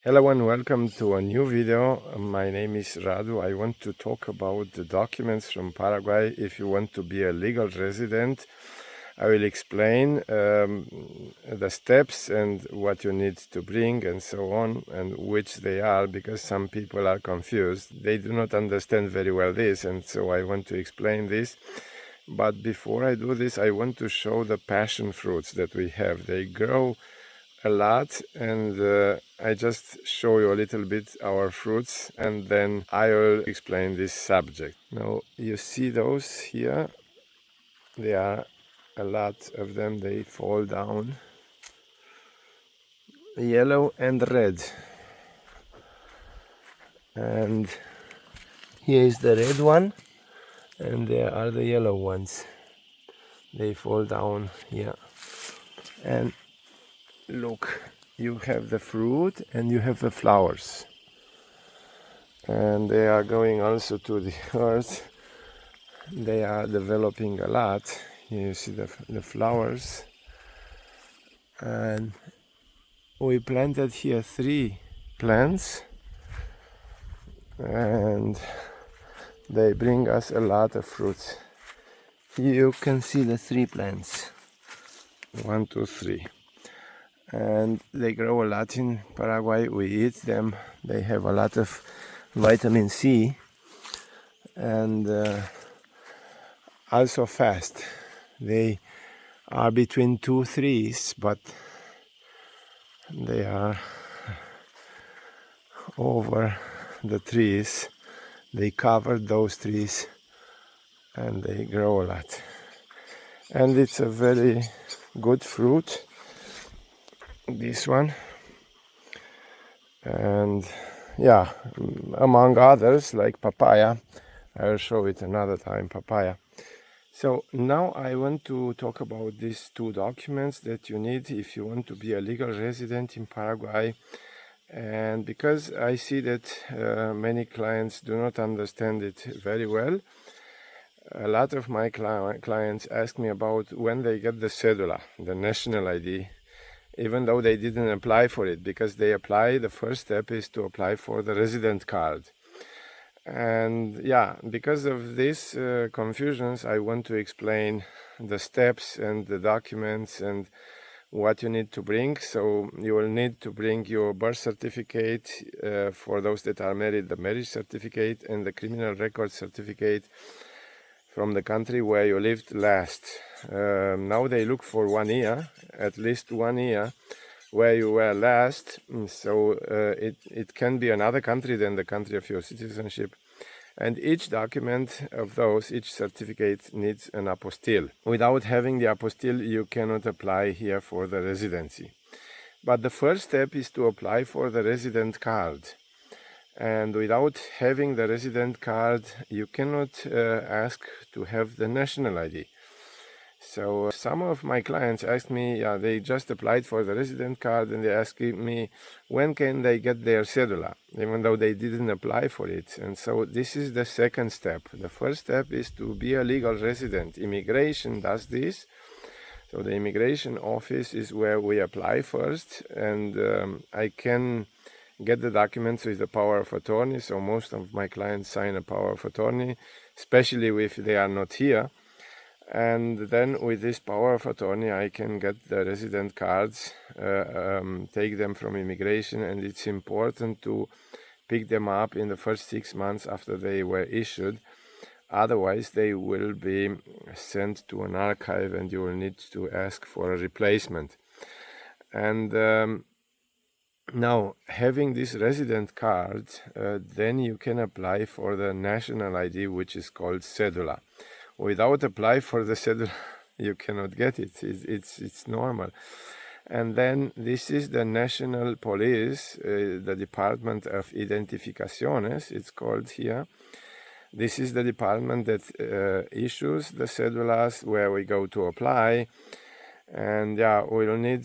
Hello and welcome to a new video. My name is Radu. I want to talk about the documents from Paraguay. If you want to be a legal resident, I will explain the steps and what you need to bring and so on, and which they are, because some people are confused. They do not understand very well this, and so I want to explain this. But before I do this, I want to show the passion fruits that we have. They grow a lot, and I just show you a little bit our fruits, and then I will explain this subject. Now you see those here, there are a lot of them. They fall down, yellow and red, and here is the red one, and there are the yellow ones. They fall down here, and look, you have the fruit and you have the flowers, and they are going also to the earth. They are developing a lot. Here you see the flowers, and we planted here 3 plants, and they bring us a lot of fruits. You can see the 3 plants, 1, 2, 3, and they grow a lot in Paraguay. We eat them. They have a lot of vitamin C, and also fast. They are between 2 trees, but they are over the trees. They cover those trees and they grow a lot. And it's a very good fruit, this one. And yeah, among others, like papaya. I will show it another time, papaya. So now I want to talk about these 2 documents that you need if you want to be a legal resident in Paraguay. And because I see that many clients do not understand it very well, a lot of my clients ask me about when they get the cédula, the national ID, even though they didn't apply for it, because they apply, the first step is to apply for the resident card. And yeah, because of these confusions, I want to explain the steps and the documents and what you need to bring. So you will need to bring your birth certificate, for those that are married, the marriage certificate, and the criminal record certificate from the country where you lived last. Now they look for 1 year, at least 1 year, where you were last. So it can be another country than the country of your citizenship. And each document of those, each certificate needs an apostille. Without having the apostille, you cannot apply here for the residency. But the first step is to apply for the resident card. And without having the resident card, you cannot ask to have the national ID. So some of my clients asked me, they just applied for the resident card, and they asked me when can they get their cédula, even though they didn't apply for it. And so this is the second step. The first step is to be a legal resident. Immigration does this. So the immigration office is where we apply first, and I can get the documents with the power of attorney. So most of my clients sign a power of attorney, especially if they are not here. And then with this power of attorney, I can get the resident cards, take them from immigration, and it's important to pick them up in the first 6 months after they were issued. Otherwise, they will be sent to an archive and you will need to ask for a replacement. And now, having this resident card, then you can apply for the national ID, which is called cédula. Without apply for the cédula, you cannot get it. It's normal. And then this is the National Police, the Department of Identificaciones, it's called here. This is the department that issues the cédulas, where we go to apply. And yeah, we'll need,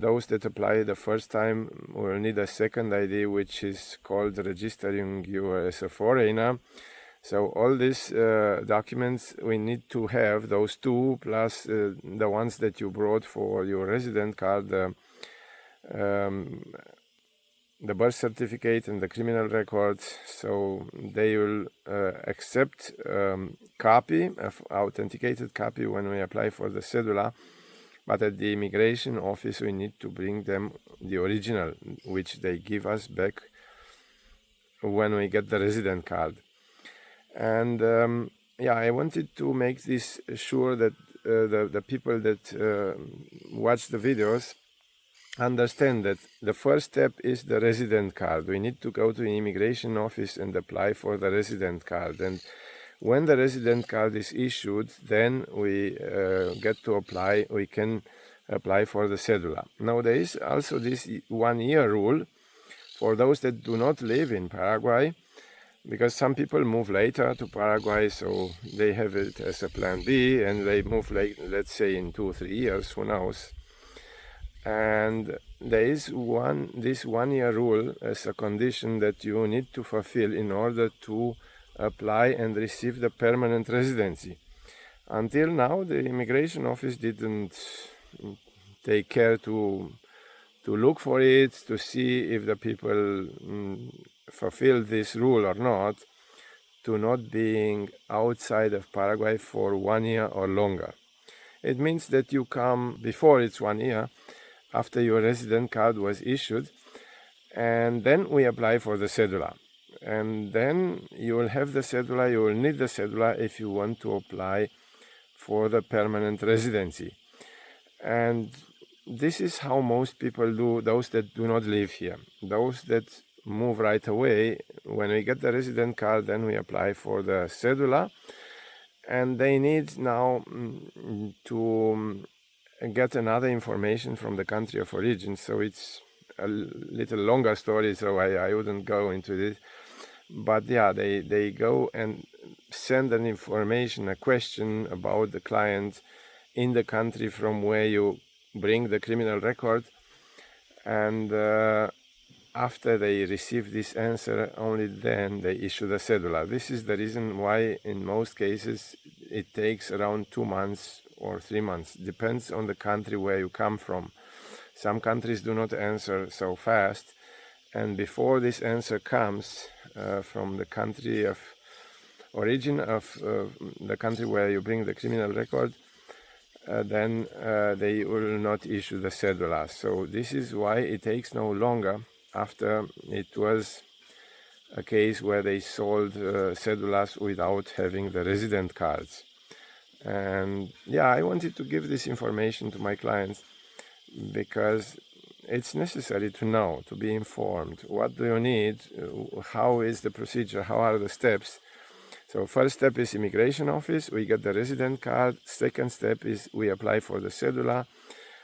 those that apply the first time, we'll need a second ID, which is called registering you as a foreigner. So all these documents we need to have, those 2 plus the ones that you brought for your resident card, the birth certificate and the criminal records. So they will accept copy of authenticated copy when we apply for the cedula, but at the immigration office we need to bring them the original, which they give us back when we get the resident card. And I wanted to make this sure that the people that watch the videos understand that the first step is the resident card. We need to go to the immigration office and apply for the resident card. And when the resident card is issued, then we get to apply. We can apply for the cedula. Now there is also this 1 year rule for those that do not live in Paraguay, because some people move later to Paraguay, so they have it as a plan B, and they move, like, let's say, in 2 or 3 years, who knows. And there is this 1 year rule as a condition that you need to fulfill in order to apply and receive the permanent residency. Until now, the immigration office didn't take care to look for it, to see if the people fulfill this rule or not, to not being outside of Paraguay for 1 year or longer. It means that you come before it's 1 year, after your resident card was issued, and then we apply for the cedula. And then you will have the cedula, you will need the cedula if you want to apply for the permanent residency. And this is how most people do, those that do not live here. Those that move right away, when we get the resident card, then we apply for the cedula. And they need now to get another information from the country of origin. So it's a little longer story, so I wouldn't go into this. But yeah, they go and send an information, a question about the client in the country from where you bring the criminal record. And after they receive this answer, only then they issue the cedula. This is the reason why in most cases it takes around 2 months or 3 months. Depends on the country where you come from. Some countries do not answer so fast, and before this answer comes from the country of origin of the country where you bring the criminal record, then they will not issue the cedula. So this is why it takes no longer after it was a case where they sold cedulas without having the resident cards. And yeah, I wanted to give this information to my clients because it's necessary to know, to be informed. What do you need? How is the procedure? How are the steps? So first step is immigration office. We get the resident card. Second step is we apply for the cedula,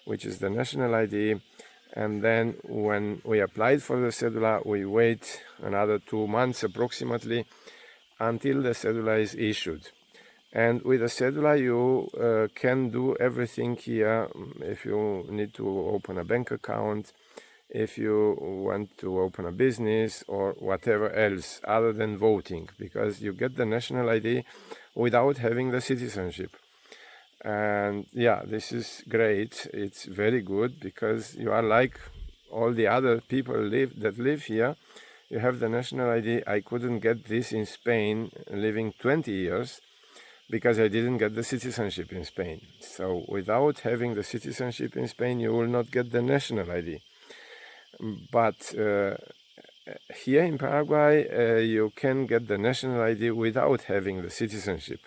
which is the national ID. And then when we applied for the cedula, we wait another 2 months approximately until the cedula is issued. And with the cedula, you can do everything here. If you need to open a bank account, if you want to open a business or whatever else other than voting, because you get the national ID without having the citizenship. And yeah, this is great. It's very good because you are like all the other people that live here. You have the national ID. I couldn't get this in Spain living 20 years because I didn't get the citizenship in Spain. So without having the citizenship in Spain, you will not get the national ID. But here in Paraguay, you can get the national ID without having the citizenship.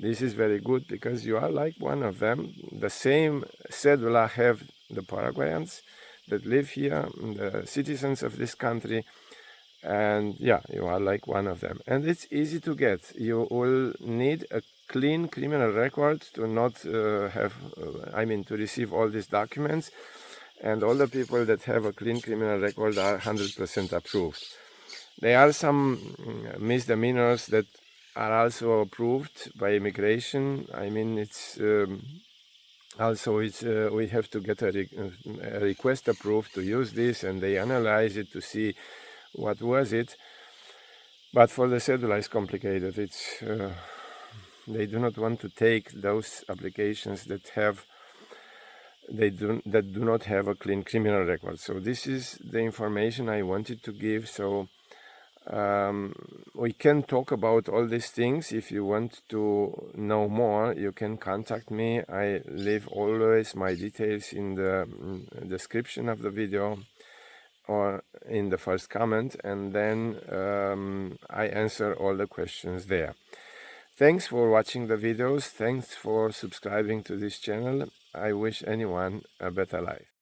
This is very good because you are like one of them. The same cedula have the Paraguayans that live here, the citizens of this country. And yeah, you are like one of them. And it's easy to get. You will need a clean criminal record to not to receive all these documents. And all the people that have a clean criminal record are 100% approved. There are some misdemeanors that are also approved by immigration. I mean, it's we have to get a request approved to use this, and they analyze it to see what was it. But for the cedula, it's complicated. They do not want to take those applications that have that do not have a clean criminal record. So this is the information I wanted to give. So we can talk about all these things. If you want to know more, you can contact me. I leave always my details in the description of the video or in the first comment, and then I answer all the questions there. Thanks for watching the videos. Thanks for subscribing to this channel. I wish anyone a better life.